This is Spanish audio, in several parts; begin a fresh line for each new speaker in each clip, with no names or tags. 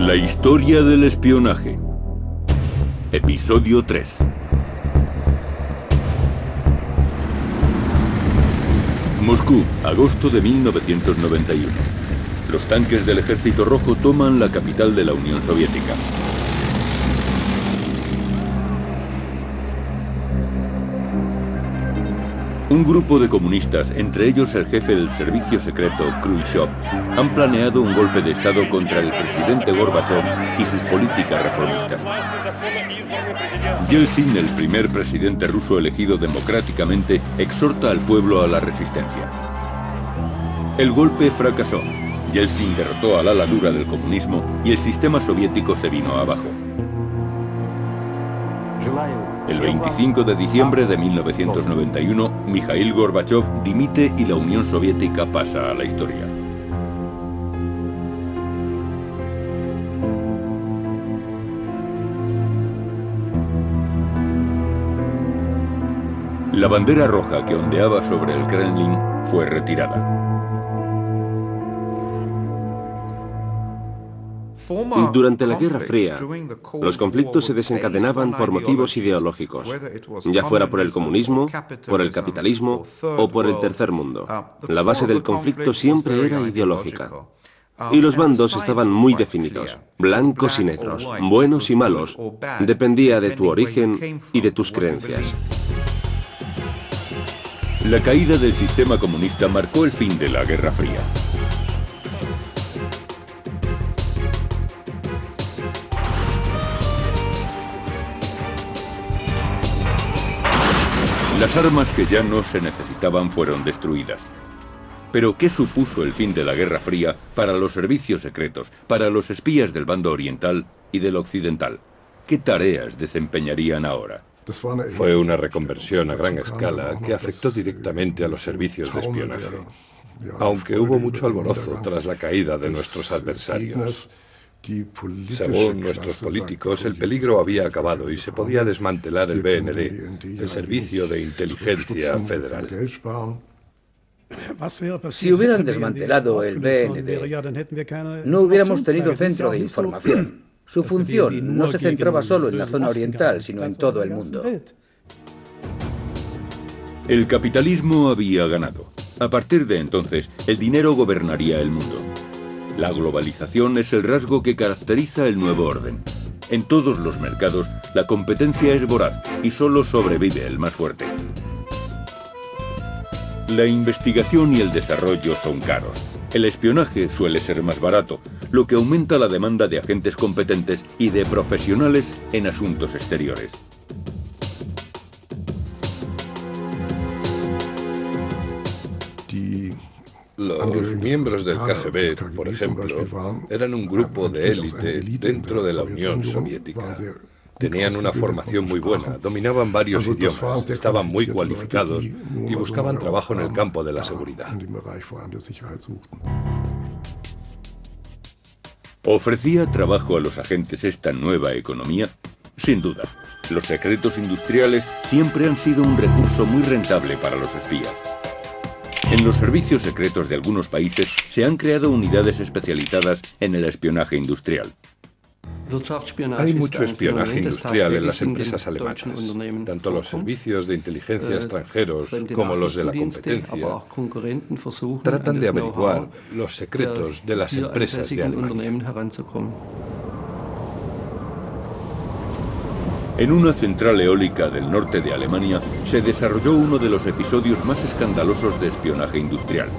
La historia del espionaje. Episodio 3. Moscú, agosto de 1991. Los tanques del Ejército Rojo toman la capital de la Unión Soviética. Un grupo de comunistas, entre ellos el jefe del servicio secreto, Khrushchev, han planeado un golpe de Estado contra el presidente Gorbachev y sus políticas reformistas. Yeltsin, el primer presidente ruso elegido democráticamente, exhorta al pueblo a la resistencia. El golpe fracasó. Yeltsin derrotó al ala dura del comunismo y el sistema soviético se vino abajo. El 25 de diciembre de 1991, Mikhail Gorbachev dimite y la Unión Soviética pasa a la historia. La bandera roja que ondeaba sobre el Kremlin fue retirada.
Durante la Guerra Fría, los conflictos se desencadenaban por motivos ideológicos, ya fuera por el comunismo, por el capitalismo o por el tercer mundo. La base del conflicto siempre era ideológica. Y los bandos estaban muy definidos, blancos y negros, buenos y malos, dependía de tu origen y de tus creencias.
La caída del sistema comunista marcó el fin de la Guerra Fría. Las armas que ya no se necesitaban fueron destruidas. Pero ¿qué supuso el fin de la Guerra Fría para los servicios secretos, para los espías del bando oriental y del occidental? ¿Qué tareas desempeñarían ahora?
Fue una reconversión a gran escala que afectó directamente a los servicios de espionaje. Aunque hubo mucho alborozo tras la caída de nuestros adversarios. Según nuestros políticos, el peligro había acabado y se podía desmantelar el BND, el Servicio de Inteligencia Federal.
Si hubieran desmantelado el BND, no hubiéramos tenido centro de información. Su función no se centraba solo en la zona oriental, sino en todo el mundo.
El capitalismo había ganado. A partir de entonces, el dinero gobernaría el mundo. La globalización es el rasgo que caracteriza el nuevo orden. En todos los mercados, la competencia es voraz y solo sobrevive el más fuerte. La investigación y el desarrollo son caros. El espionaje suele ser más barato, lo que aumenta la demanda de agentes competentes y de profesionales en asuntos exteriores.
Los miembros del KGB, por ejemplo, eran un grupo de élite dentro de la Unión Soviética. Tenían una formación muy buena, dominaban varios idiomas, estaban muy cualificados y buscaban trabajo en el campo de la seguridad.
¿Ofrecía trabajo a los agentes esta nueva economía? Sin duda. Los secretos industriales siempre han sido un recurso muy rentable para los espías. En los servicios secretos de algunos países se han creado unidades especializadas en el espionaje industrial.
Hay mucho espionaje industrial en las empresas alemanas. Tanto los servicios de inteligencia extranjeros como los de la competencia tratan de averiguar los secretos de las empresas de Alemania.
En una central eólica del norte de Alemania se desarrolló uno de los episodios más escandalosos de espionaje industrial.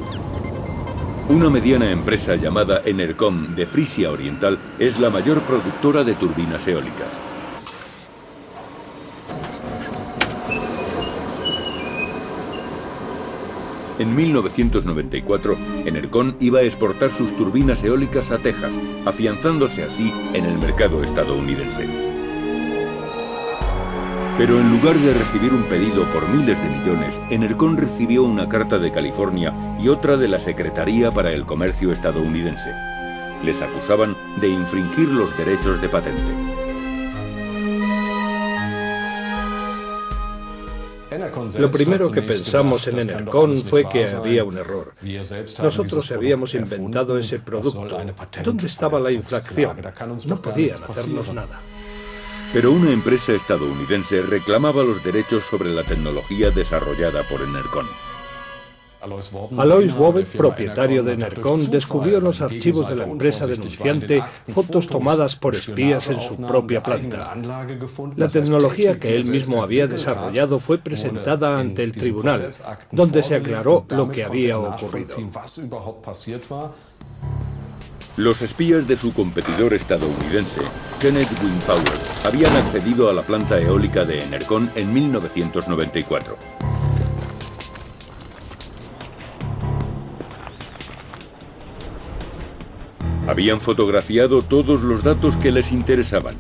Una mediana empresa llamada Enercon de Frisia Oriental es la mayor productora de turbinas eólicas. En 1994, Enercon iba a exportar sus turbinas eólicas a Texas, afianzándose así en el mercado estadounidense. Pero en lugar de recibir un pedido por miles de millones, Enercon recibió una carta de California y otra de la Secretaría para el Comercio estadounidense. Les acusaban de infringir los derechos de patente.
Lo primero que pensamos en Enercon fue que había un error. Nosotros habíamos inventado ese producto. ¿Dónde estaba la infracción? No podían hacernos nada.
Pero una empresa estadounidense reclamaba los derechos sobre la tecnología desarrollada por Enercon.
Alois Wobec, propietario de Enercon, descubrió en los archivos de la empresa denunciante fotos tomadas por espías en su propia planta. La tecnología que él mismo había desarrollado fue presentada ante el tribunal, donde se aclaró lo que había ocurrido.
Los espías de su competidor estadounidense, Kenneth Wind Power, habían accedido a la planta eólica de Enercon en 1994. Habían fotografiado todos los datos que les interesaban.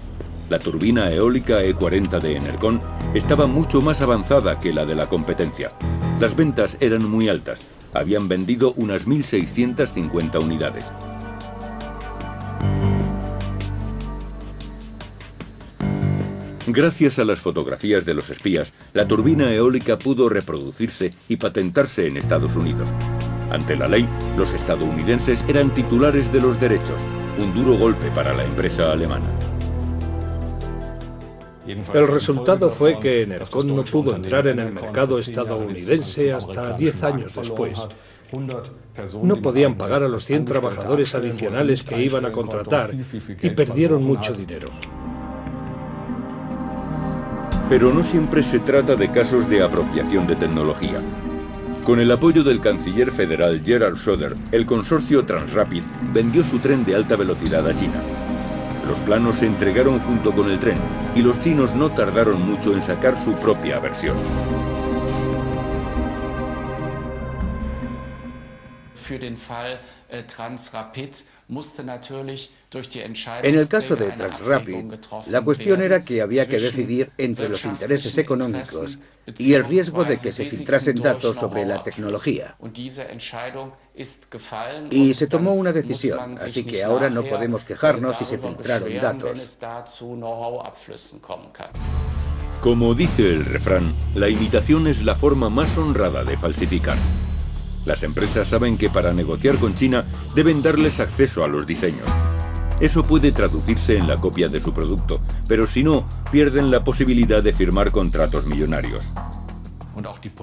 La turbina eólica E40 de Enercon estaba mucho más avanzada que la de la competencia. Las ventas eran muy altas. Habían vendido unas 1.650 unidades. Gracias a las fotografías de los espías, la turbina eólica pudo reproducirse y patentarse en Estados Unidos. Ante la ley, los estadounidenses eran titulares de los derechos, un duro golpe para la empresa alemana.
El resultado fue que Enercon no pudo entrar en el mercado estadounidense hasta 10 años después. No podían pagar a los 100 trabajadores adicionales que iban a contratar y perdieron mucho dinero.
Pero no siempre se trata de casos de apropiación de tecnología. Con el apoyo del canciller federal Gerhard Schröder, el consorcio Transrapid vendió su tren de alta velocidad a China. Los planos se entregaron junto con el tren y los chinos no tardaron mucho en sacar su propia versión.
En el caso de Transrapid, la cuestión era que había que decidir entre los intereses económicos y el riesgo de que se filtrasen datos sobre la tecnología. Y se tomó una decisión, así que ahora no podemos quejarnos si se filtraron datos.
Como dice el refrán, la imitación es la forma más honrada de falsificar. Las empresas saben que para negociar con China deben darles acceso a los diseños. Eso puede traducirse en la copia de su producto, pero si no, pierden la posibilidad de firmar contratos millonarios.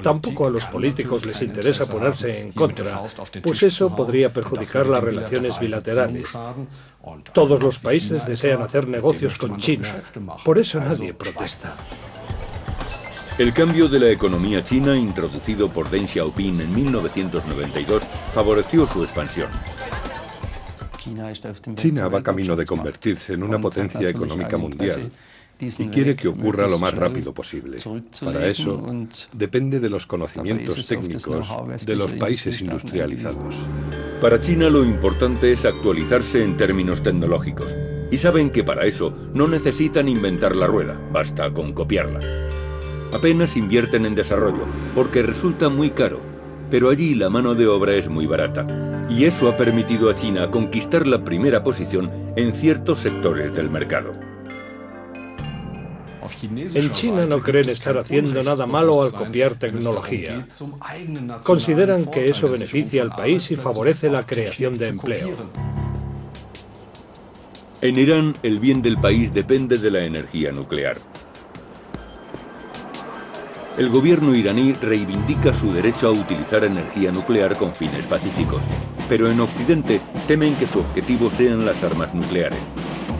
Tampoco a los políticos les interesa ponerse en contra, pues eso podría perjudicar las relaciones bilaterales. Todos los países desean hacer negocios con China, por eso nadie protesta.
El cambio de la economía china introducido por Deng Xiaoping en 1992 favoreció su expansión.
China va camino de convertirse en una potencia económica mundial y quiere que ocurra lo más rápido posible. Para eso, depende de los conocimientos técnicos de los países industrializados.
Para China lo importante es actualizarse en términos tecnológicos. Y saben que para eso no necesitan inventar la rueda, basta con copiarla. Apenas invierten en desarrollo, porque resulta muy caro. Pero allí la mano de obra es muy barata. Y eso ha permitido a China conquistar la primera posición en ciertos sectores del mercado.
En China no creen estar haciendo nada malo al copiar tecnología. Consideran que eso beneficia al país y favorece la creación de empleo.
En Irán, el bien del país depende de la energía nuclear. El gobierno iraní reivindica su derecho a utilizar energía nuclear con fines pacíficos, pero en Occidente temen que su objetivo sean las armas nucleares.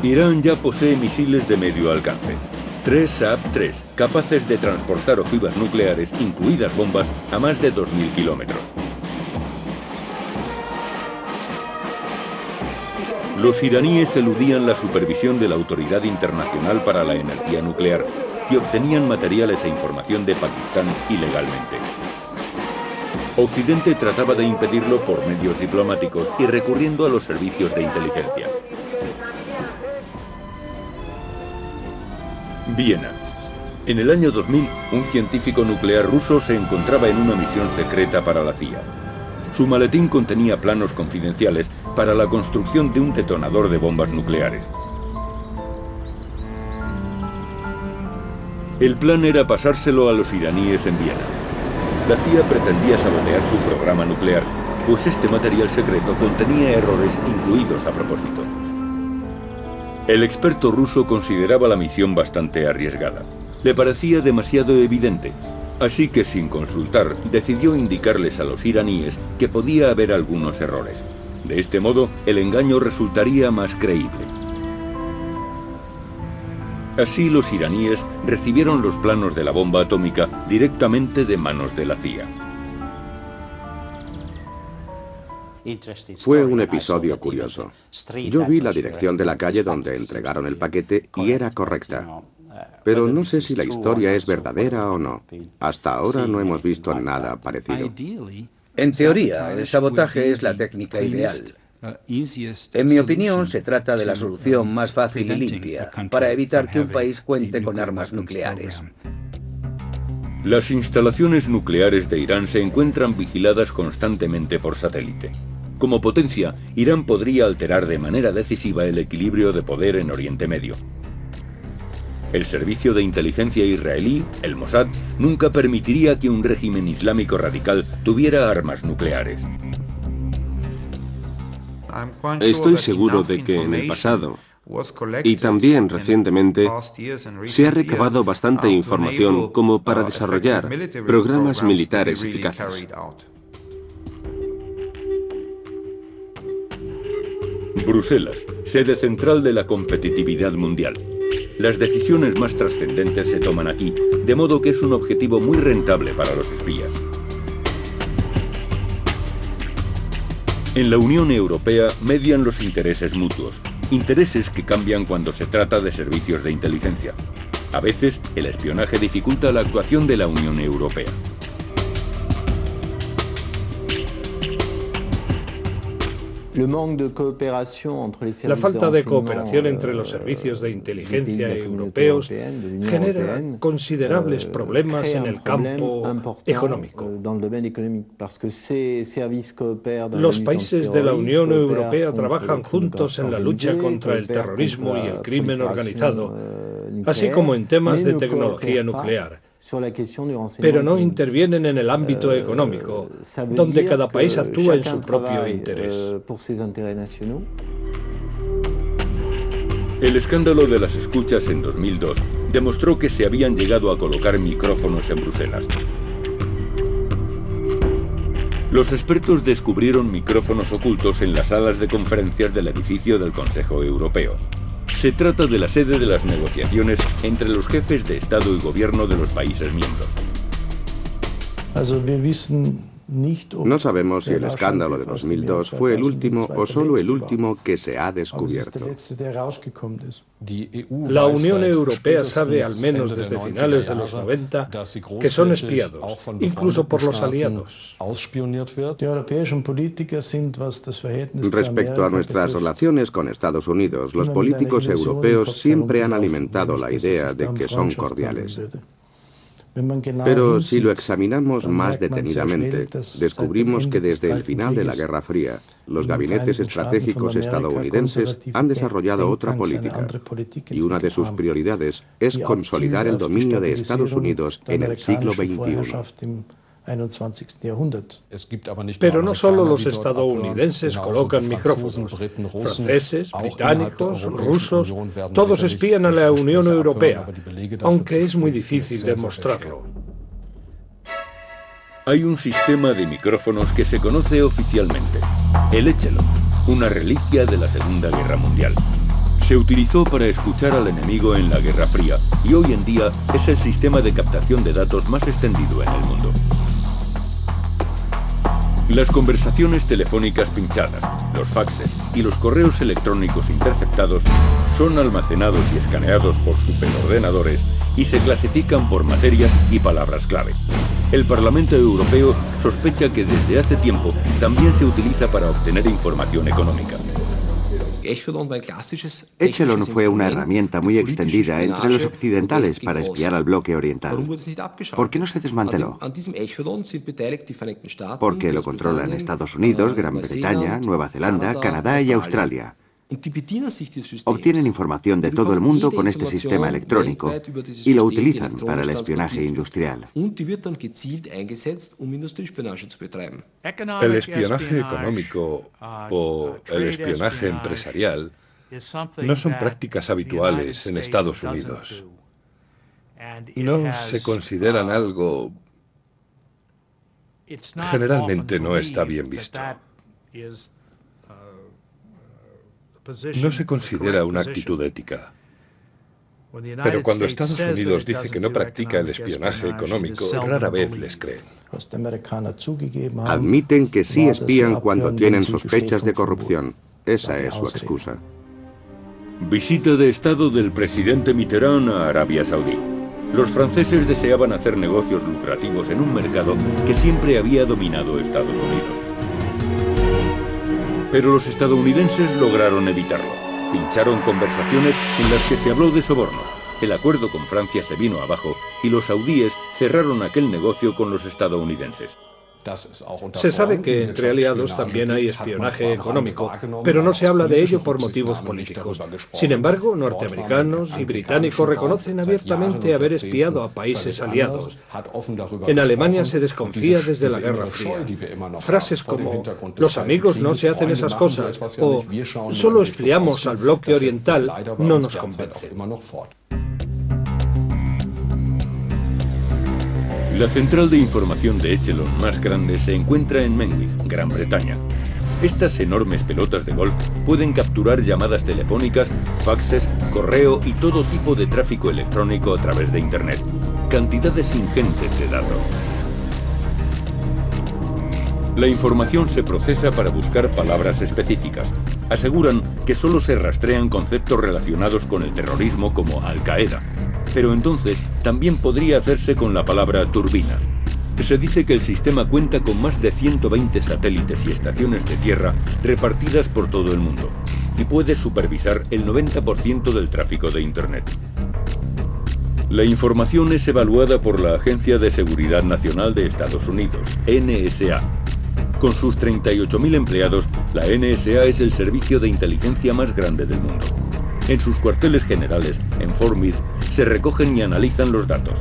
Irán ya posee misiles de medio alcance, 3 Saab-3, capaces de transportar ojivas nucleares, incluidas bombas, a más de 2.000 kilómetros. Los iraníes eludían la supervisión de la Autoridad Internacional para la Energía Nuclear y obtenían materiales e información de Pakistán ilegalmente. Occidente trataba de impedirlo por medios diplomáticos y recurriendo a los servicios de inteligencia. Viena. En el año 2000, un científico nuclear ruso se encontraba en una misión secreta para la CIA. Su maletín contenía planos confidenciales para la construcción de un detonador de bombas nucleares. El plan era pasárselo a los iraníes en Viena. La CIA pretendía sabotear su programa nuclear, pues este material secreto contenía errores incluidos a propósito. El experto ruso consideraba la misión bastante arriesgada. Le parecía demasiado evidente, así que sin consultar decidió indicarles a los iraníes que podía haber algunos errores. De este modo, el engaño resultaría más creíble. Así los iraníes recibieron los planos de la bomba atómica directamente de manos de la CIA.
Fue un episodio curioso. Yo vi la dirección de la calle donde entregaron el paquete y era correcta. Pero no sé si la historia es verdadera o no. Hasta ahora no hemos visto nada parecido.
En teoría, el sabotaje es la técnica ideal. En mi opinión, se trata de la solución más fácil y limpia para evitar que un país cuente con armas nucleares.
Las instalaciones nucleares de Irán se encuentran vigiladas constantemente por satélite. Como potencia, Irán podría alterar de manera decisiva el equilibrio de poder en Oriente Medio. El servicio de inteligencia israelí, el Mossad, nunca permitiría que un régimen islámico radical tuviera armas nucleares.
Estoy seguro de que en el pasado, y también recientemente, se ha recabado bastante información como para desarrollar programas militares eficaces.
Bruselas, sede central de la competitividad mundial. Las decisiones más trascendentes se toman aquí, de modo que es un objetivo muy rentable para los espías. En la Unión Europea median los intereses mutuos, intereses que cambian cuando se trata de servicios de inteligencia. A veces, el espionaje dificulta la actuación de la Unión Europea.
La falta de cooperación entre los servicios de inteligencia europeos genera considerables problemas en el campo económico. Los países de la Unión Europea trabajan juntos en la lucha contra el terrorismo y el crimen organizado, así como en temas de tecnología nuclear. Pero no intervienen en el ámbito económico, donde cada país actúa en su propio interés.
El escándalo de las escuchas en 2002 demostró que se habían llegado a colocar micrófonos en Bruselas. Los expertos descubrieron micrófonos ocultos en las salas de conferencias del edificio del Consejo Europeo. Se trata de la sede de las negociaciones entre los jefes de Estado y Gobierno de los países miembros.
No sabemos si el escándalo de 2002 fue el último o solo el último que se ha descubierto.
La Unión Europea sabe, al menos desde finales de los 90, que son espiados, incluso por los aliados.
Respecto a nuestras relaciones con Estados Unidos, los políticos europeos siempre han alimentado la idea de que son cordiales. Pero si lo examinamos más detenidamente, descubrimos que desde el final de la Guerra Fría, los gabinetes estratégicos estadounidenses han desarrollado otra política, y una de sus prioridades es consolidar el dominio de Estados Unidos en el siglo XXI.
Pero no solo los estadounidenses colocan micrófonos. Franceses, británicos, rusos, todos espían a la Unión Europea, aunque es muy difícil demostrarlo.
Hay un sistema de micrófonos que se conoce oficialmente, el Echelon, una reliquia de la Segunda Guerra Mundial. Se utilizó para escuchar al enemigo en la Guerra Fría y hoy en día es el sistema de captación de datos más extendido en el mundo. Las conversaciones telefónicas pinchadas, los faxes y los correos electrónicos interceptados son almacenados y escaneados por superordenadores y se clasifican por materias y palabras clave. El Parlamento Europeo sospecha que desde hace tiempo también se utiliza para obtener información económica.
Echelon fue una herramienta muy extendida entre los occidentales para espiar al bloque oriental. ¿Por qué no se desmanteló? Porque lo controlan Estados Unidos, Gran Bretaña, Nueva Zelanda, Canadá y Australia. Obtienen información de todo el mundo con este sistema electrónico y lo utilizan para el espionaje industrial.
El espionaje económico o el espionaje empresarial no son prácticas habituales en Estados Unidos. No se consideran algo... Generalmente no está bien visto. No se considera una actitud ética. Pero cuando Estados Unidos dice que no practica el espionaje económico, rara vez les creen.
Admiten que sí espían cuando tienen sospechas de corrupción. Esa es su excusa.
Visita de Estado del presidente Mitterrand a Arabia Saudí. Los franceses deseaban hacer negocios lucrativos en un mercado que siempre había dominado Estados Unidos. Pero los estadounidenses lograron evitarlo. Pincharon conversaciones en las que se habló de sobornos. El acuerdo con Francia se vino abajo y los saudíes cerraron aquel negocio con los estadounidenses.
Se sabe que entre aliados también hay espionaje económico, pero no se habla de ello por motivos políticos. Sin embargo, norteamericanos y británicos reconocen abiertamente haber espiado a países aliados. En Alemania se desconfía desde la Guerra Fría. Frases como «los amigos no se hacen esas cosas» o «solo espiamos al bloque oriental» no nos convencen.
La central de información de Echelon más grande se encuentra en Mengistu, Gran Bretaña. Estas enormes pelotas de golf pueden capturar llamadas telefónicas, faxes, correo y todo tipo de tráfico electrónico a través de Internet. Cantidades ingentes de datos. La información se procesa para buscar palabras específicas. Aseguran que solo se rastrean conceptos relacionados con el terrorismo como Al-Qaeda. Pero entonces también podría hacerse con la palabra turbina. Se dice que el sistema cuenta con más de 120 satélites y estaciones de tierra repartidas por todo el mundo y puede supervisar el 90% del tráfico de Internet. La información es evaluada por la Agencia de Seguridad Nacional de Estados Unidos, NSA. Con sus 38.000 empleados, la NSA es el servicio de inteligencia más grande del mundo. En sus cuarteles generales, en Fort Meade, se recogen y analizan los datos.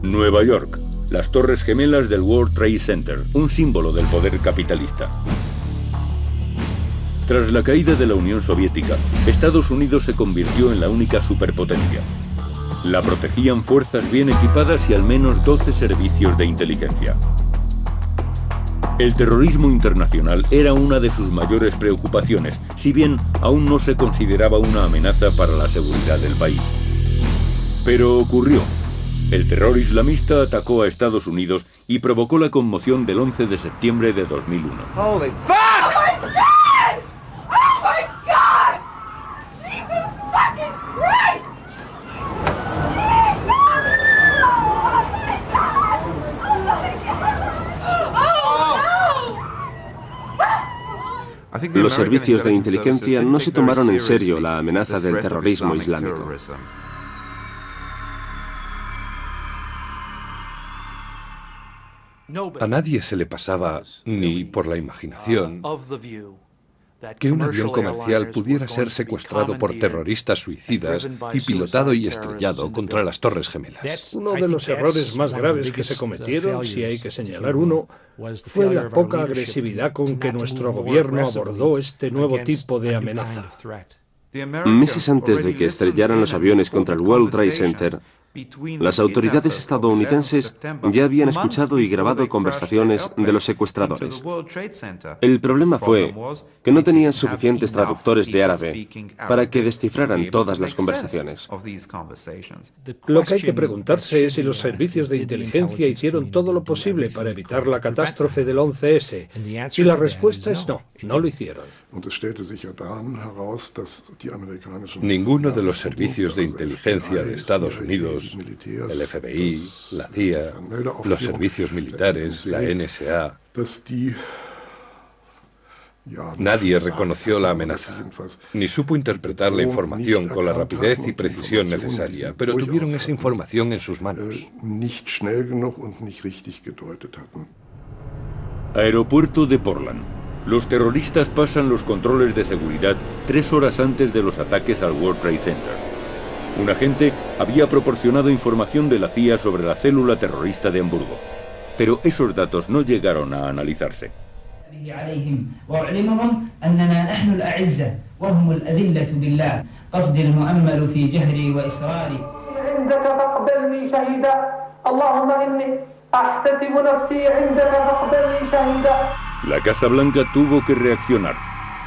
Nueva York, las Torres Gemelas del World Trade Center, un símbolo del poder capitalista. Tras la caída de la Unión Soviética, Estados Unidos se convirtió en la única superpotencia. La protegían fuerzas bien equipadas y al menos 12 servicios de inteligencia. El terrorismo internacional era una de sus mayores preocupaciones, si bien aún no se consideraba una amenaza para la seguridad del país. Pero ocurrió. El terror islamista atacó a Estados Unidos y provocó la conmoción del 11 de septiembre de 2001.
Holy fuck! Oh my God! Oh my God! Jesus fucking Christ!
Los servicios de inteligencia no se tomaron en serio la amenaza del terrorismo islámico.
A nadie se le pasaba, ni por la imaginación, que un avión comercial pudiera ser secuestrado por terroristas suicidas y pilotado y estrellado contra las Torres Gemelas.
Uno de los errores más graves que se cometieron, si hay que señalar uno, fue la poca agresividad con que nuestro gobierno abordó este nuevo tipo de amenaza.
Meses antes de que estrellaran los aviones contra el World Trade Center, las autoridades estadounidenses ya habían escuchado y grabado conversaciones de los secuestradores. El problema fue que no tenían suficientes traductores de árabe para que descifraran todas las conversaciones.
Lo que hay que preguntarse es si los servicios de inteligencia hicieron todo lo posible para evitar la catástrofe del 11S. Y la respuesta es no, no lo hicieron.
Ninguno de los servicios de inteligencia de Estados Unidos, el FBI, la CIA, los servicios militares, la NSA, nadie reconoció la amenaza, ni supo interpretar la información con la rapidez y precisión necesaria, pero tuvieron esa información en sus manos.
Aeropuerto de Portland. Los terroristas pasan los controles de seguridad 3 horas antes de los ataques al World Trade Center. Un agente había proporcionado información de la CIA sobre la célula terrorista de Hamburgo, pero esos datos no llegaron a analizarse. La Casa Blanca tuvo que reaccionar.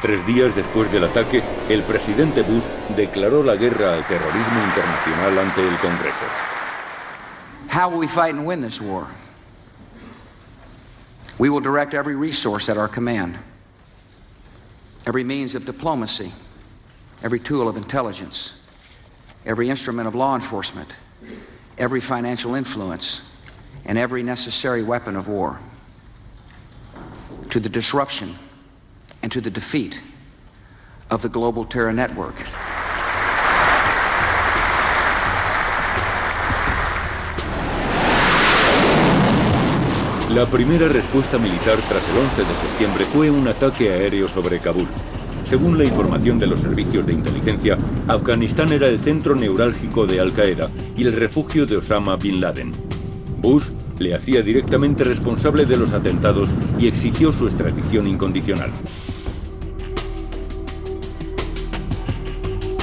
3 días después del ataque, el presidente Bush declaró la guerra al terrorismo internacional ante el Congreso.
How will we fight and win this war? We will direct every resource at our command, every means of diplomacy, every tool of intelligence, every instrument of law enforcement, every financial influence, and every necessary weapon of war, to the disruption and to the defeat of the global terror network.
La primera respuesta militar tras el 11 de septiembre fue un ataque aéreo sobre Kabul. Según la información de los servicios de inteligencia, Afganistán era el centro neurálgico de Al-Qaeda y el refugio de Osama Bin Laden. Bush le hacía directamente responsable de los atentados y exigió su extradición incondicional.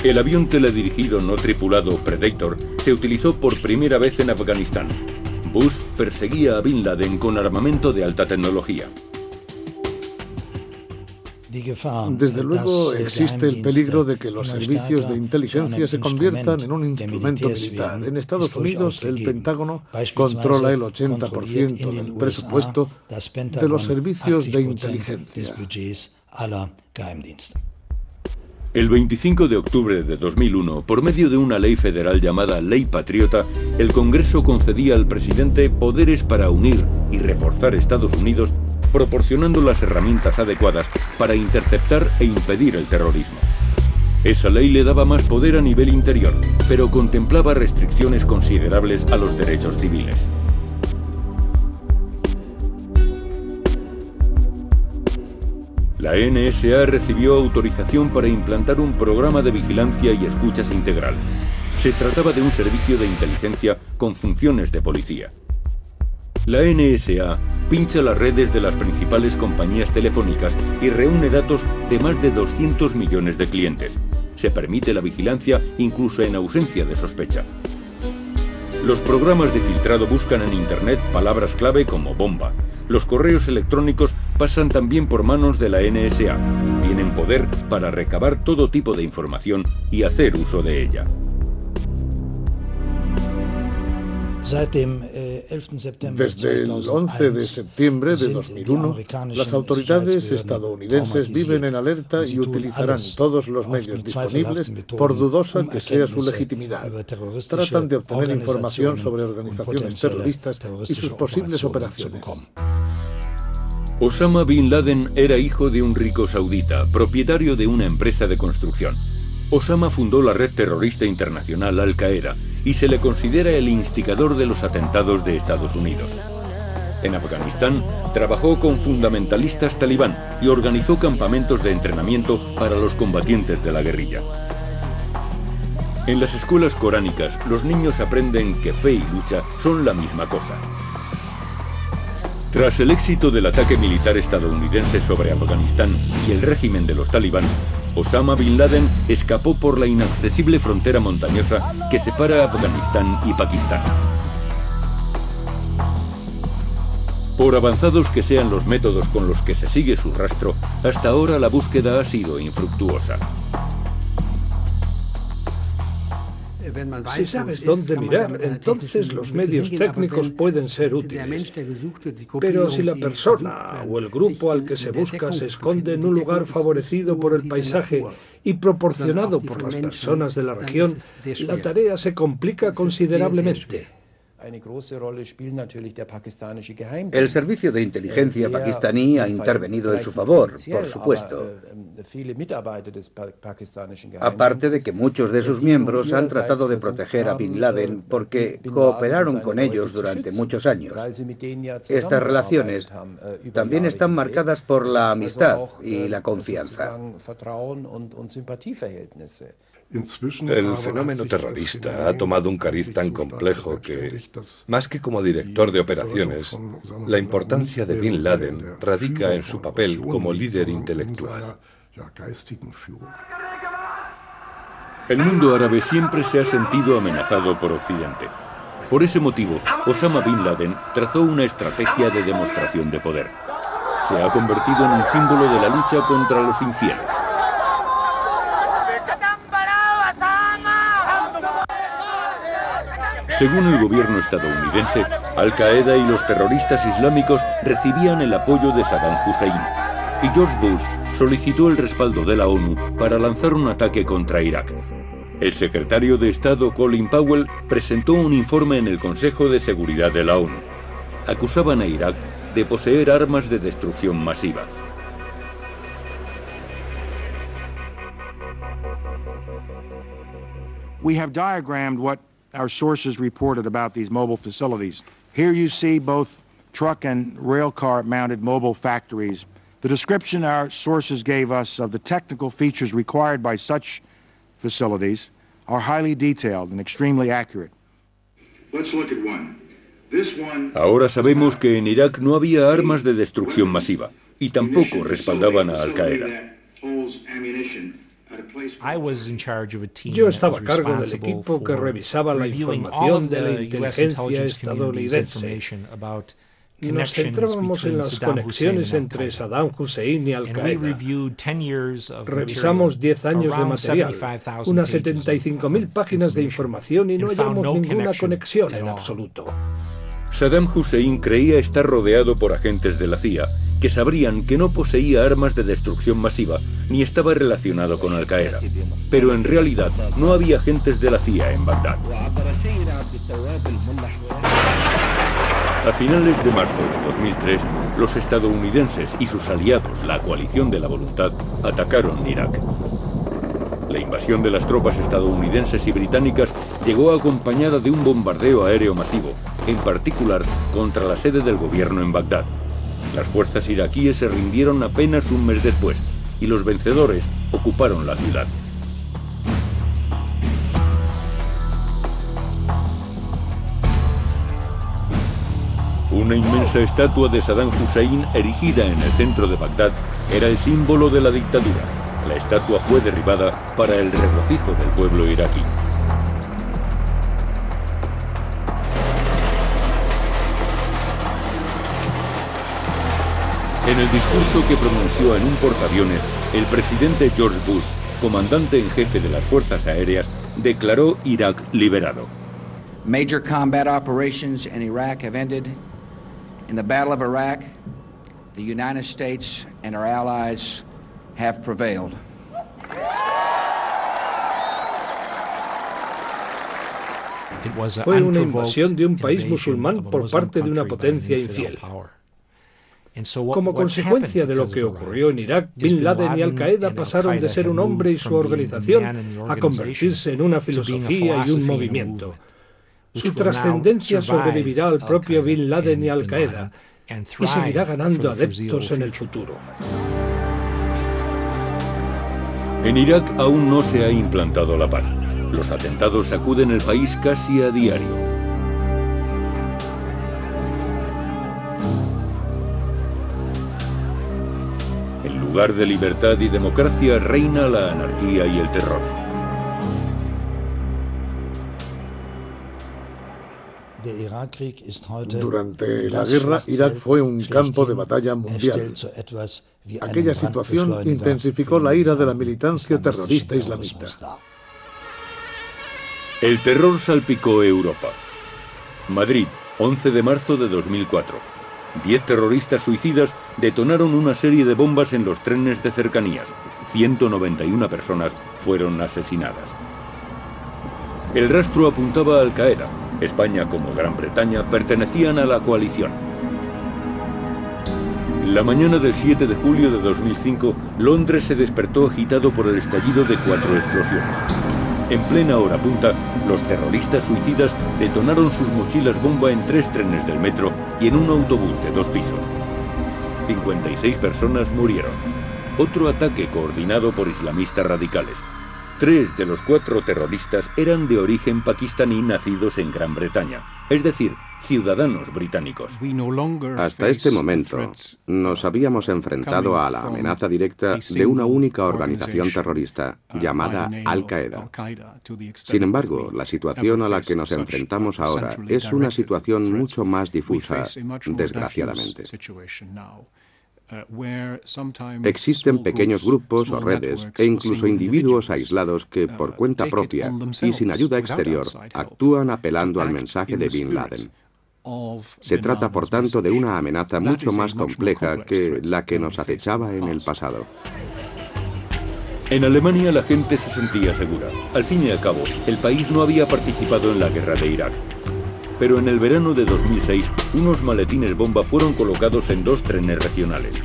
El avión teledirigido no tripulado Predator se utilizó por primera vez en Afganistán. Bush perseguía a Bin Laden con armamento de alta tecnología.
Desde luego existe el peligro de que los servicios de inteligencia se conviertan en un instrumento militar. En Estados Unidos, el Pentágono controla el 80% del presupuesto de los servicios de inteligencia.
El 25 de octubre de 2001, por medio de una ley federal llamada Ley Patriota, el Congreso concedía al presidente poderes para unir y reforzar Estados Unidos, proporcionando las herramientas adecuadas para interceptar e impedir el terrorismo. Esa ley le daba más poder a nivel interior, pero contemplaba restricciones considerables a los derechos civiles. La NSA recibió autorización para implantar un programa de vigilancia y escuchas integral. Se trataba de un servicio de inteligencia con funciones de policía. La NSA pincha las redes de las principales compañías telefónicas y reúne datos de más de 200 millones de clientes. Se permite la vigilancia incluso en ausencia de sospecha. Los programas de filtrado buscan en Internet palabras clave como bomba. Los correos electrónicos pasan también por manos de la NSA. Tienen poder para recabar todo tipo de información y hacer uso de ella.
Desde el 11 de septiembre de 2001, las autoridades estadounidenses viven en alerta y utilizarán todos los medios disponibles, por dudosa que sea su legitimidad. Tratan de obtener información sobre organizaciones terroristas y sus posibles operaciones.
Osama Bin Laden era hijo de un rico saudita, propietario de una empresa de construcción. Osama fundó la red terrorista internacional Al-Qaeda y se le considera el instigador de los atentados de Estados Unidos. En Afganistán, trabajó con fundamentalistas talibán y organizó campamentos de entrenamiento para los combatientes de la guerrilla. En las escuelas coránicas, los niños aprenden que fe y lucha son la misma cosa. Tras el éxito del ataque militar estadounidense sobre Afganistán y el régimen de los talibán, Osama Bin Laden escapó por la inaccesible frontera montañosa que separa Afganistán y Pakistán. Por avanzados que sean los métodos con los que se sigue su rastro, hasta ahora la búsqueda ha sido infructuosa.
Si sabes dónde mirar, entonces los medios técnicos pueden ser útiles. Pero si la persona o el grupo al que se busca se esconde en un lugar favorecido por el paisaje y proporcionado por las personas de la región, la tarea se complica considerablemente.
El servicio de inteligencia pakistaní ha intervenido en su favor, por supuesto. Aparte de que muchos de sus miembros han tratado de proteger a Bin Laden porque cooperaron con ellos durante muchos años. Estas relaciones también están marcadas por la amistad y la confianza.
El fenómeno terrorista ha tomado un cariz tan complejo que, más que como director de operaciones, la importancia de Bin Laden radica en su papel como líder intelectual.
El mundo árabe siempre se ha sentido amenazado por Occidente. Por ese motivo, Osama Bin Laden trazó una estrategia de demostración de poder. Se ha convertido en un símbolo de la lucha contra los infieles. Según el gobierno estadounidense, Al-Qaeda y los terroristas islámicos recibían el apoyo de Saddam Hussein, y George Bush solicitó el respaldo de la ONU para lanzar un ataque contra Irak. El secretario de Estado Colin Powell presentó un informe en el Consejo de Seguridad de la ONU. Acusaban a Irak de poseer armas de destrucción masiva.
We have diagrammed what our sources reported about these mobile facilities. Here you see both truck and rail car mounted mobile factories. The description our sources gave us of the technical features required by such facilities are highly detailed and extremely accurate.
Let's look at one.
Ahora sabemos que en Irak no había armas de destrucción masiva y tampoco respaldaban a Al-Qaeda.
Yo estaba a cargo del equipo que revisaba la información de la inteligencia estadounidense. Nos centrábamos en las conexiones entre Saddam Hussein y Al-Qaeda. Revisamos 10 años de material, unas 75.000 páginas de información y no hallamos ninguna conexión en absoluto.
Saddam Hussein creía estar rodeado por agentes de la CIA, que sabrían que no poseía armas de destrucción masiva ni estaba relacionado con Al-Qaeda. Pero en realidad no había agentes de la CIA en Bagdad. A finales de marzo de 2003, los estadounidenses y sus aliados, la Coalición de la Voluntad, atacaron Irak. La invasión de las tropas estadounidenses y británicas llegó acompañada de un bombardeo aéreo masivo, en particular contra la sede del gobierno en Bagdad. Las fuerzas iraquíes se rindieron apenas un mes después y los vencedores ocuparon la ciudad. Una inmensa estatua de Saddam Hussein erigida en el centro de Bagdad era el símbolo de la dictadura. La estatua fue derribada para el regocijo del pueblo iraquí. En el discurso que pronunció en un portaaviones, el presidente George Bush, comandante en jefe de las fuerzas aéreas, declaró Irak liberado.
Major combat operations in Iraq have ended. In the Battle of Iraq, the United States and our allies have prevailed.
Fue una invasión de un país musulmán por parte de una potencia infiel. Como consecuencia de lo que ocurrió en Irak, Bin Laden y Al-Qaeda pasaron de ser un hombre y su organización a convertirse en una filosofía y un movimiento. Su trascendencia sobrevivirá al propio Bin Laden y Al-Qaeda y seguirá ganando adeptos en el futuro.
En Irak aún no se ha implantado la paz. Los atentados sacuden el país casi a diario. En lugar de libertad y democracia reina la anarquía y el terror.
Durante la guerra, Irak fue un campo de batalla mundial. Aquella situación intensificó la ira de la militancia terrorista islamista.
El terror salpicó Europa. Madrid, 11 de marzo de 2004. 10 terroristas suicidas detonaron una serie de bombas en los trenes de cercanías. 191 personas fueron asesinadas. El rastro apuntaba a Al-Qaeda, España como Gran Bretaña pertenecían a la coalición. La mañana del 7 de julio de 2005, Londres se despertó agitado por el estallido de 4 explosiones. En plena hora punta, los terroristas suicidas detonaron sus mochilas bomba en 3 trenes del metro y en un autobús de 2 pisos. 56 personas murieron. Otro ataque coordinado por islamistas radicales. 3 de los 4 terroristas eran de origen pakistaní nacidos en Gran Bretaña, es decir, ciudadanos británicos.
Hasta este momento, nos habíamos enfrentado a la amenaza directa de una única organización terrorista, llamada Al-Qaeda. Sin embargo, la situación a la que nos enfrentamos ahora es una situación mucho más difusa, desgraciadamente. Existen pequeños grupos o redes e incluso individuos aislados que, por cuenta propia y sin ayuda exterior, actúan apelando al mensaje de Bin Laden. Se trata, por tanto, de una amenaza mucho más compleja que la que nos acechaba en el pasado.
En Alemania la gente se sentía segura. Al fin y al cabo, el país no había participado en la guerra de Irak. Pero en el verano de 2006, unos maletines bomba fueron colocados en 2 trenes regionales.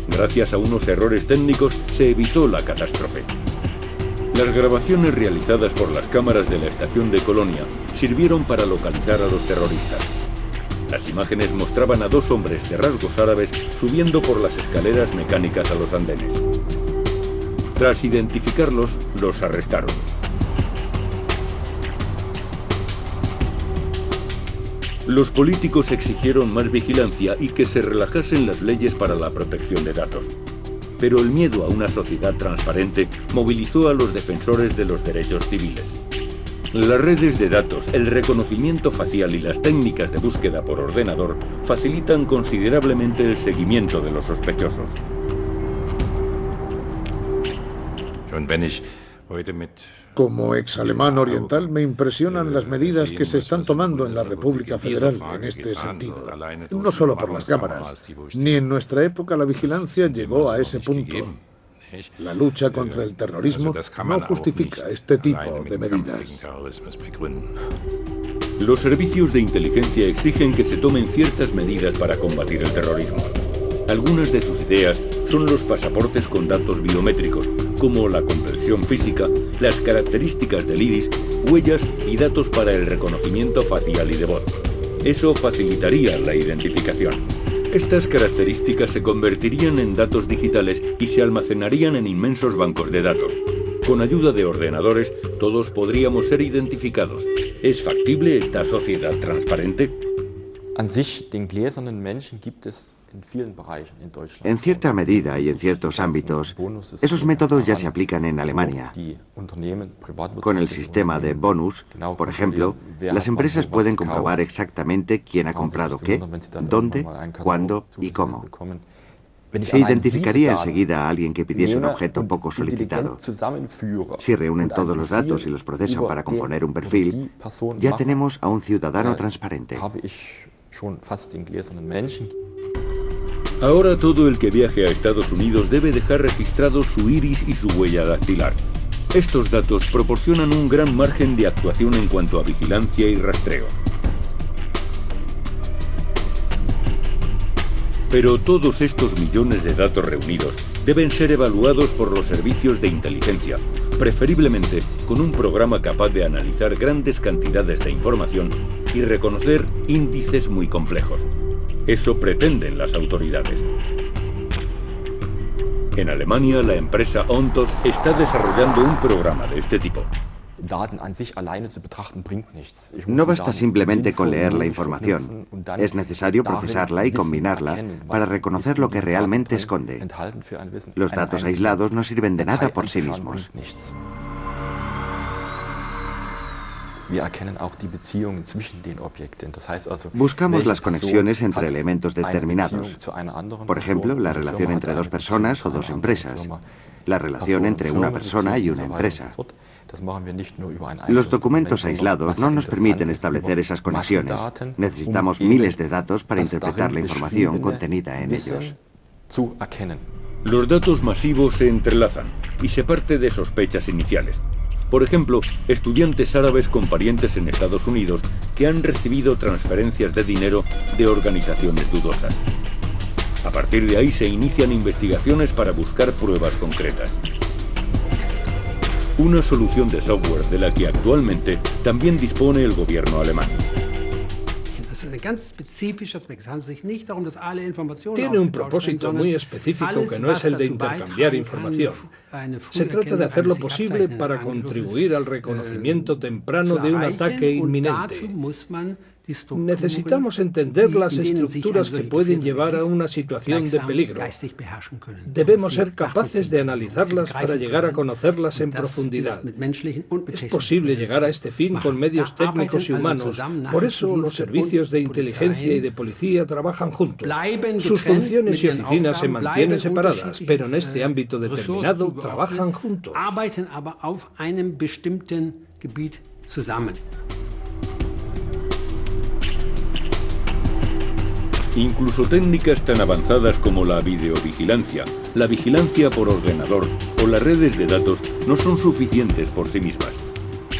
Gracias a unos errores técnicos, se evitó la catástrofe. Las grabaciones realizadas por las cámaras de la estación de Colonia sirvieron para localizar a los terroristas. Las imágenes mostraban a 2 hombres de rasgos árabes subiendo por las escaleras mecánicas a los andenes. Tras identificarlos, los arrestaron. Los políticos exigieron más vigilancia y que se relajasen las leyes para la protección de datos. Pero el miedo a una sociedad transparente movilizó a los defensores de los derechos civiles. Las redes de datos, el reconocimiento facial y las técnicas de búsqueda por ordenador facilitan considerablemente el seguimiento de los sospechosos.
Como ex-alemán oriental, me impresionan las medidas que se están tomando en la República Federal en este sentido. No solo por las cámaras. Ni en nuestra época la vigilancia llegó a ese punto. La lucha contra el terrorismo no justifica este tipo de medidas.
Los servicios de inteligencia exigen que se tomen ciertas medidas para combatir el terrorismo. Algunas de sus ideas son los pasaportes con datos biométricos, como la comprensión física, las características del iris, huellas y datos para el reconocimiento facial y de voz. Eso facilitaría la identificación. Estas características se convertirían en datos digitales y se almacenarían en inmensos bancos de datos. Con ayuda de ordenadores, todos podríamos ser identificados. ¿Es factible esta sociedad transparente?
En cierta medida y en ciertos ámbitos, esos métodos ya se aplican en Alemania. Con el sistema de bonus, por ejemplo, las empresas pueden comprobar exactamente quién ha comprado qué, dónde, cuándo y cómo. Se identificaría enseguida a alguien que pidiese un objeto poco solicitado. Si reúnen todos los datos y los procesan para componer un perfil, ya tenemos a un ciudadano transparente.
Ahora todo el que viaje a Estados Unidos debe dejar registrados su iris y su huella dactilar. Estos datos proporcionan un gran margen de actuación en cuanto a vigilancia y rastreo. Pero todos estos millones de datos reunidos deben ser evaluados por los servicios de inteligencia, preferiblemente con un programa capaz de analizar grandes cantidades de información y reconocer índices muy complejos. Eso pretenden las autoridades. En Alemania, la empresa Ontos está desarrollando un programa de este tipo.
No basta simplemente con leer la información. Es necesario procesarla y combinarla para reconocer lo que realmente esconde. Los datos aislados no sirven de nada por sí mismos. Buscamos las conexiones entre elementos determinados. Por ejemplo, la relación entre 2 personas o 2 empresas. La relación entre una persona y una empresa. Los documentos aislados no nos permiten establecer esas conexiones. Necesitamos miles de datos para interpretar la información contenida en ellos.
Los datos masivos se entrelazan y se parte de sospechas iniciales. Por ejemplo, estudiantes árabes con parientes en Estados Unidos que han recibido transferencias de dinero de organizaciones dudosas. A partir de ahí se inician investigaciones para buscar pruebas concretas. Una solución de software de la que actualmente también dispone el gobierno alemán.
Tiene un propósito muy específico que no es el de intercambiar información. Se trata de hacer lo posible para contribuir al reconocimiento temprano de un ataque inminente. Necesitamos entender las estructuras que pueden llevar a una situación de peligro. Debemos ser capaces de analizarlas para llegar a conocerlas en profundidad. Es posible llegar a este fin con medios técnicos y humanos. Por eso los servicios de inteligencia y de policía trabajan juntos. Sus funciones y oficinas se mantienen separadas, pero en este ámbito determinado trabajan juntos.
Incluso técnicas tan avanzadas como la videovigilancia, la vigilancia por ordenador o las redes de datos no son suficientes por sí mismas.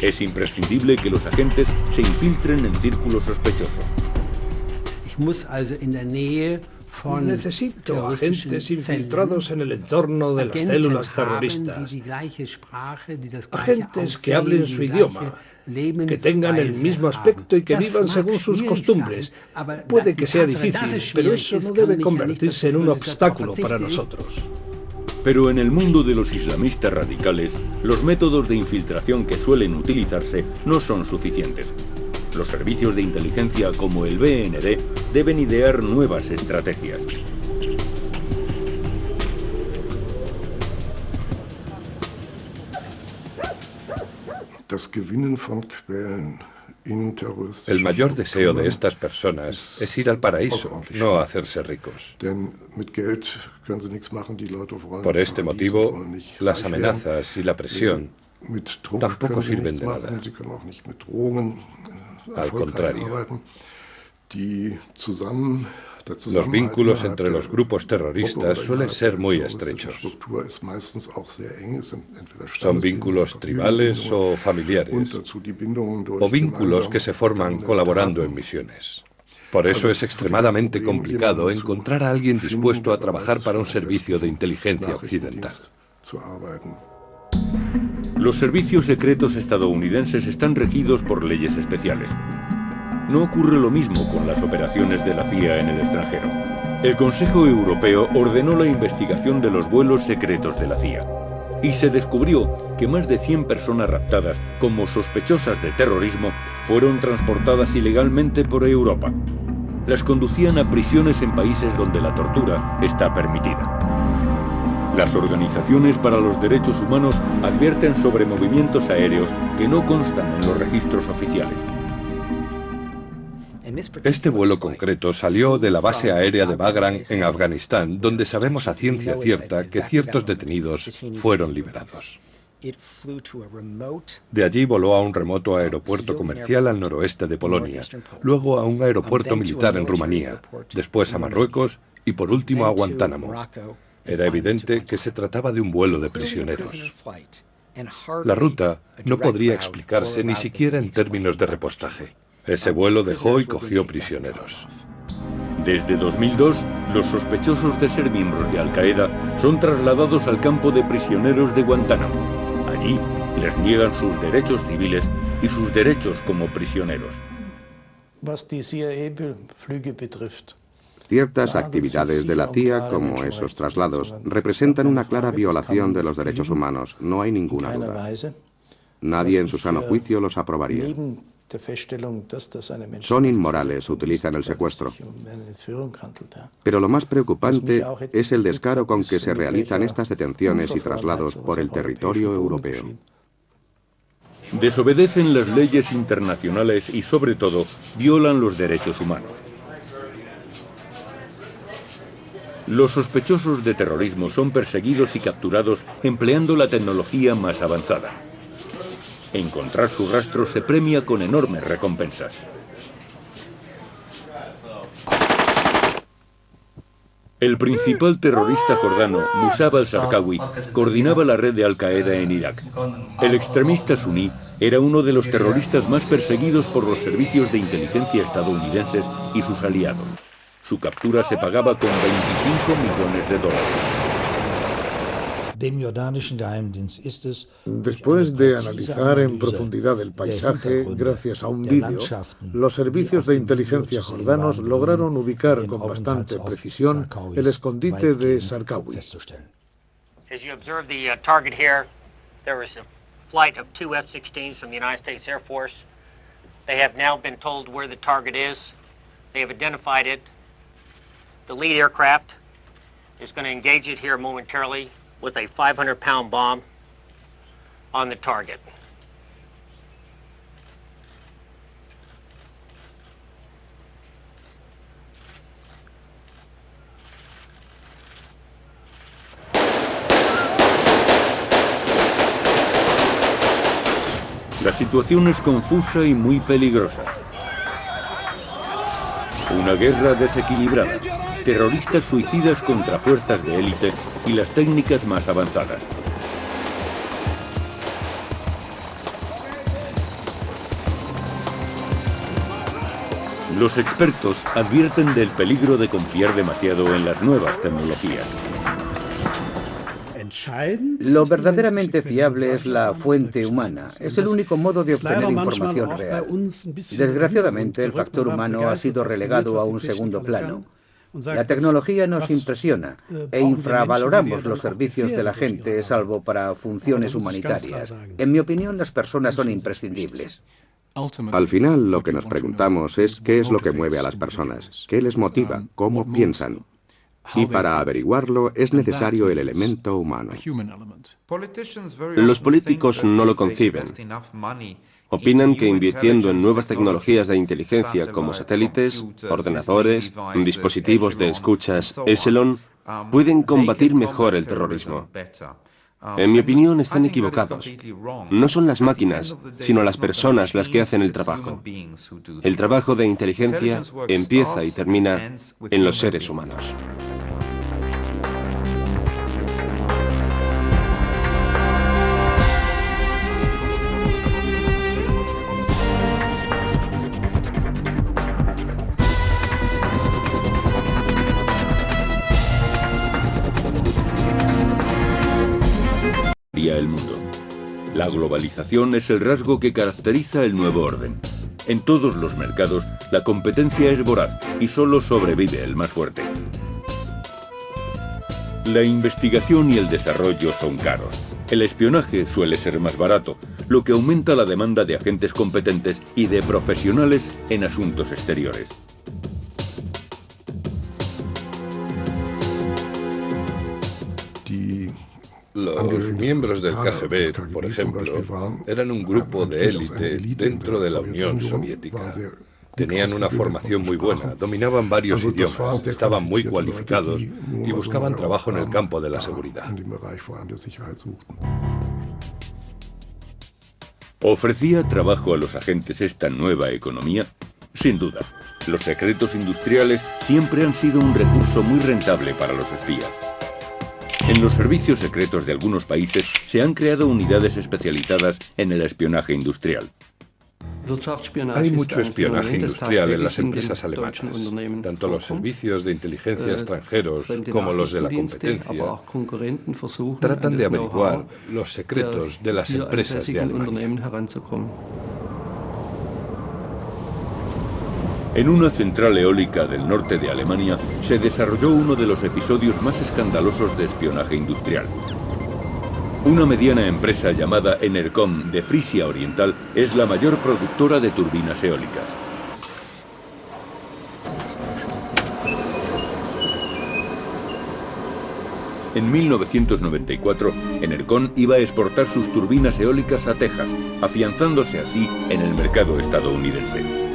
Es imprescindible que los agentes se infiltren en círculos sospechosos.
Necesito agentes infiltrados en el entorno de las células terroristas. Agentes que hablen su idioma, que tengan el mismo aspecto y que vivan según sus costumbres. Puede que sea difícil, pero eso no debe convertirse en un obstáculo para nosotros.
Pero en el mundo de los islamistas radicales, los métodos de infiltración que suelen utilizarse no son suficientes. Los servicios de inteligencia como el BND deben idear nuevas estrategias.
El mayor deseo de estas personas es ir al paraíso, no hacerse ricos. Por este motivo, las amenazas y la presión tampoco sirven de nada. Al contrario, los vínculos entre los grupos terroristas suelen ser muy estrechos. Son vínculos tribales o familiares, o vínculos que se forman colaborando en misiones. Por eso es extremadamente complicado encontrar a alguien dispuesto a trabajar para un servicio de inteligencia occidental.
Los servicios secretos estadounidenses están regidos por leyes especiales. No ocurre lo mismo con las operaciones de la CIA en el extranjero. El Consejo Europeo ordenó la investigación de los vuelos secretos de la CIA y se descubrió que más de 100 personas raptadas como sospechosas de terrorismo fueron transportadas ilegalmente por Europa. Las conducían a prisiones en países donde la tortura está permitida. Las organizaciones para los derechos humanos advierten sobre movimientos aéreos que no constan en los registros oficiales.
Este vuelo concreto salió de la base aérea de Bagram en Afganistán, donde sabemos a ciencia cierta que ciertos detenidos fueron liberados. De allí voló a un remoto aeropuerto comercial al noroeste de Polonia, luego a un aeropuerto militar en Rumanía, después a Marruecos y por último a Guantánamo. Era evidente que se trataba de un vuelo de prisioneros. La ruta no podría explicarse ni siquiera en términos de repostaje. Ese vuelo dejó y cogió prisioneros.
Desde 2002, los sospechosos de ser miembros de Al-Qaeda son trasladados al campo de prisioneros de Guantánamo. Allí les niegan sus derechos civiles y sus derechos como prisioneros.
Ciertas actividades de la CIA, como esos traslados, representan una clara violación de los derechos humanos, no hay ninguna duda. Nadie en su sano juicio los aprobaría. Son inmorales, utilizan el secuestro. Pero lo más preocupante es el descaro con que se realizan estas detenciones y traslados por el territorio europeo.
Desobedecen las leyes internacionales y, sobre todo, violan los derechos humanos. Los sospechosos de terrorismo son perseguidos y capturados empleando la tecnología más avanzada. Encontrar su rastro se premia con enormes recompensas. El principal terrorista jordano, Musab al-Zarqawi, coordinaba la red de Al-Qaeda en Irak. El extremista suní era uno de los terroristas más perseguidos por los servicios de inteligencia estadounidenses y sus aliados. Su captura se pagaba con 25 millones de dólares.
Después de analizar en profundidad el paisaje, gracias a un vídeo, los servicios de inteligencia jordanos lograron ubicar con bastante precisión el escondite de Zarqawi.
As you observe the target here, there was a flight of 2 F-16s from the United States Air Force. They have now been told where the target is. They have identified it. The lead aircraft is going to engage it here momentarily with a 500-pound bomb on the target.
La situación es confusa y muy peligrosa. Una guerra desequilibrada, terroristas suicidas contra fuerzas de élite y las técnicas más avanzadas. Los expertos advierten del peligro de confiar demasiado en las nuevas tecnologías.
Lo verdaderamente fiable es la fuente humana. Es el único modo de obtener información real. Desgraciadamente, el factor humano ha sido relegado a un segundo plano. La tecnología nos impresiona e infravaloramos los servicios de la gente, salvo para funciones humanitarias. En mi opinión, las personas son imprescindibles.
Al final, lo que nos preguntamos es qué es lo que mueve a las personas, qué les motiva, cómo piensan. Y para averiguarlo es necesario el elemento humano.
Los políticos no lo conciben. Opinan que invirtiendo en nuevas tecnologías de inteligencia como satélites, ordenadores, dispositivos de escuchas Echelon, pueden combatir mejor el terrorismo. En mi opinión, están equivocados. No son las máquinas, sino las personas las que hacen el trabajo. El trabajo de inteligencia empieza y termina en los seres humanos.
El mundo. La globalización es el rasgo que caracteriza el nuevo orden. En todos los mercados, la competencia es voraz y solo sobrevive el más fuerte. La investigación y el desarrollo son caros. El espionaje suele ser más barato, lo que aumenta la demanda de agentes competentes y de profesionales en asuntos exteriores.
Los miembros del KGB, por ejemplo, eran un grupo de élite dentro de la Unión Soviética. Tenían una formación muy buena, dominaban varios idiomas, estaban muy cualificados y buscaban trabajo en el campo de la seguridad.
¿Ofrecía trabajo a los agentes esta nueva economía? Sin duda. Los secretos industriales siempre han sido un recurso muy rentable para los espías. En los servicios secretos de algunos países se han creado unidades especializadas en el espionaje industrial.
Hay mucho espionaje industrial en las empresas alemanas. Tanto los servicios de inteligencia extranjeros como los de la competencia tratan de averiguar los secretos de las empresas de Alemania.
En una central eólica del norte de Alemania se desarrolló uno de los episodios más escandalosos de espionaje industrial. Una mediana empresa llamada Enercon de Frisia Oriental es la mayor productora de turbinas eólicas. En 1994, Enercon iba a exportar sus turbinas eólicas a Texas, afianzándose así en el mercado estadounidense.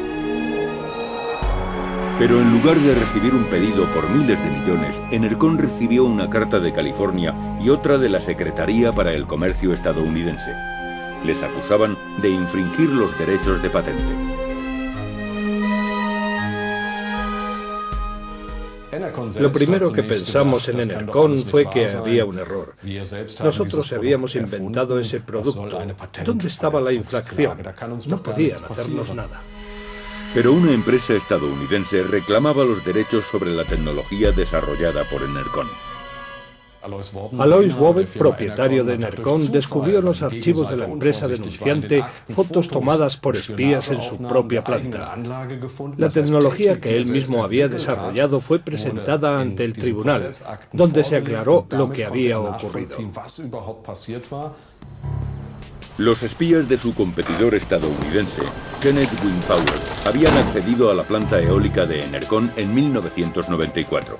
Pero en lugar de recibir un pedido por miles de millones, Enercon recibió una carta de California y otra de la Secretaría para el Comercio estadounidense. Les acusaban de infringir los derechos de patente.
Lo primero que pensamos en Enercon fue que había un error. Nosotros habíamos inventado ese producto. ¿Dónde estaba la infracción? No podían hacernos nada.
Pero una empresa estadounidense reclamaba los derechos sobre la tecnología desarrollada por Enercon.
Alois Wobec, propietario de Enercon, descubrió en los archivos de la empresa denunciante fotos tomadas por espías en su propia planta. La tecnología que él mismo había desarrollado fue presentada ante el tribunal, donde se aclaró lo que había ocurrido.
Los espías de su competidor estadounidense, Kenneth Wind Power, habían accedido a la planta eólica de Enercon en 1994.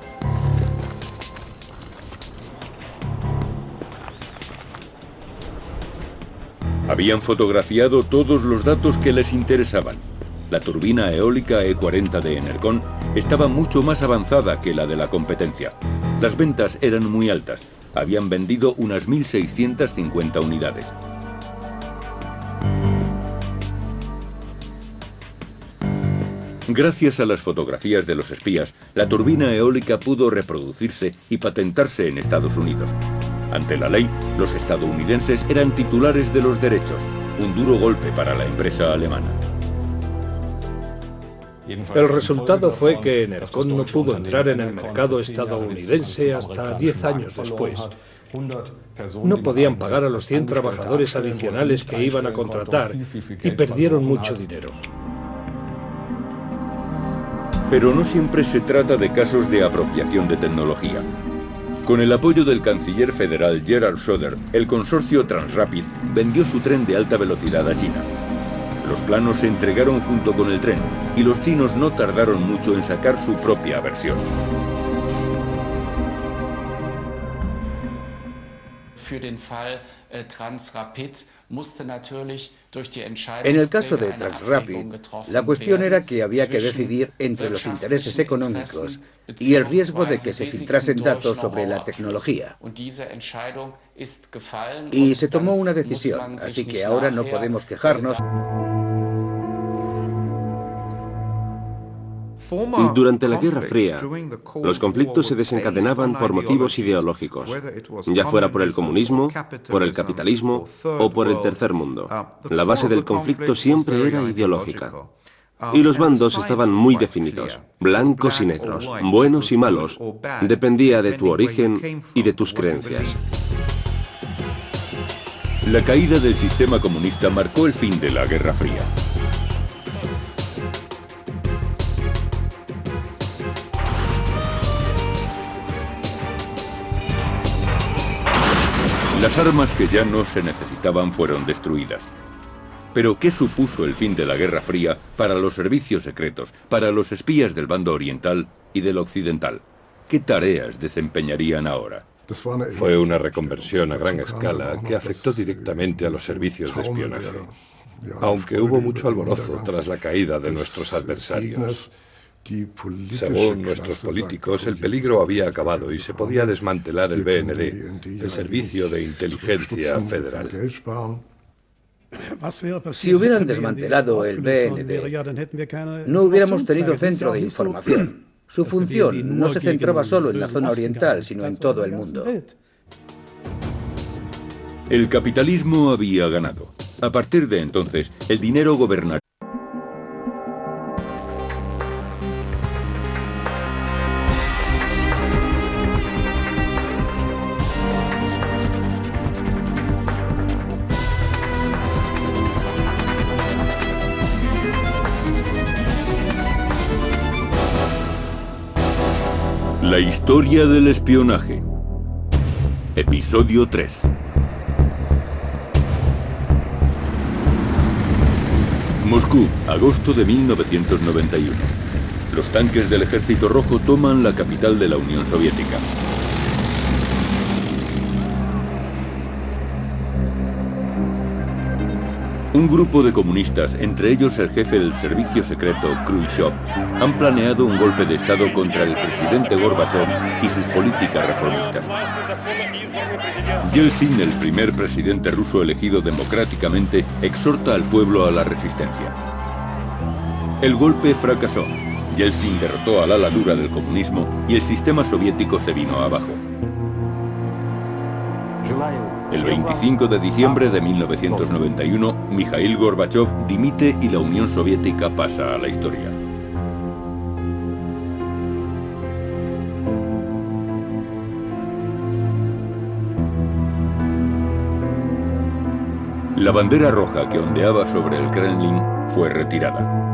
Habían fotografiado todos los datos que les interesaban. La turbina eólica E40 de Enercon estaba mucho más avanzada que la de la competencia. Las ventas eran muy altas. Habían vendido unas 1.650 unidades. Gracias a las fotografías de los espías, la turbina eólica pudo reproducirse y patentarse en Estados Unidos. Ante la ley, los estadounidenses eran titulares de los derechos, un duro golpe para la empresa alemana.
El resultado fue que Enercon no pudo entrar en el mercado estadounidense hasta 10 años después. No podían pagar a los 100 trabajadores adicionales que iban a contratar y perdieron mucho dinero.
Pero no siempre se trata de casos de apropiación de tecnología. Con el apoyo del canciller federal Gerhard Schröder, el consorcio Transrapid vendió su tren de alta velocidad a China. Los planos se entregaron junto con el tren y los chinos no tardaron mucho en sacar su propia versión.
En el caso de Transrapid, la cuestión era que había que decidir entre los intereses económicos y el riesgo de que se filtrasen datos sobre la tecnología. Y se tomó una decisión, así que ahora no podemos quejarnos.
Durante la Guerra Fría, los conflictos se desencadenaban por motivos ideológicos, ya fuera por el comunismo, por el capitalismo o por el tercer mundo. La base del conflicto siempre era ideológica. Y los bandos estaban muy definidos, blancos y negros, buenos y malos. Dependía de tu origen y de tus creencias.
La caída del sistema comunista marcó el fin de la Guerra Fría. Las armas que ya no se necesitaban fueron destruidas. Pero ¿qué supuso el fin de la Guerra Fría para los servicios secretos, para los espías del bando oriental y del occidental? ¿Qué tareas desempeñarían ahora?
Fue una reconversión a gran escala que afectó directamente a los servicios de espionaje. Aunque hubo mucho alborozo tras la caída de nuestros adversarios. Según nuestros políticos, el peligro había acabado y se podía desmantelar el BND, el Servicio de Inteligencia Federal.
Si hubieran desmantelado el BND, no hubiéramos tenido centro de información. Su función no se centraba solo en la zona oriental, sino en todo el mundo.
El capitalismo había ganado. A partir de entonces, el dinero gobernaría. La historia del espionaje. Episodio 3. Moscú, agosto de 1991. Los tanques del Ejército Rojo toman la capital de la Unión Soviética. Un grupo de comunistas, entre ellos el jefe del servicio secreto, Khrushchev, han planeado un golpe de Estado contra el presidente Gorbachev y sus políticas reformistas. Yeltsin, el primer presidente ruso elegido democráticamente, exhorta al pueblo a la resistencia. El golpe fracasó. Yeltsin derrotó al ala dura del comunismo y el sistema soviético se vino abajo. El 25 de diciembre de 1991, Mikhail Gorbachov dimite y la Unión Soviética pasa a la historia. La bandera roja que ondeaba sobre el Kremlin fue retirada.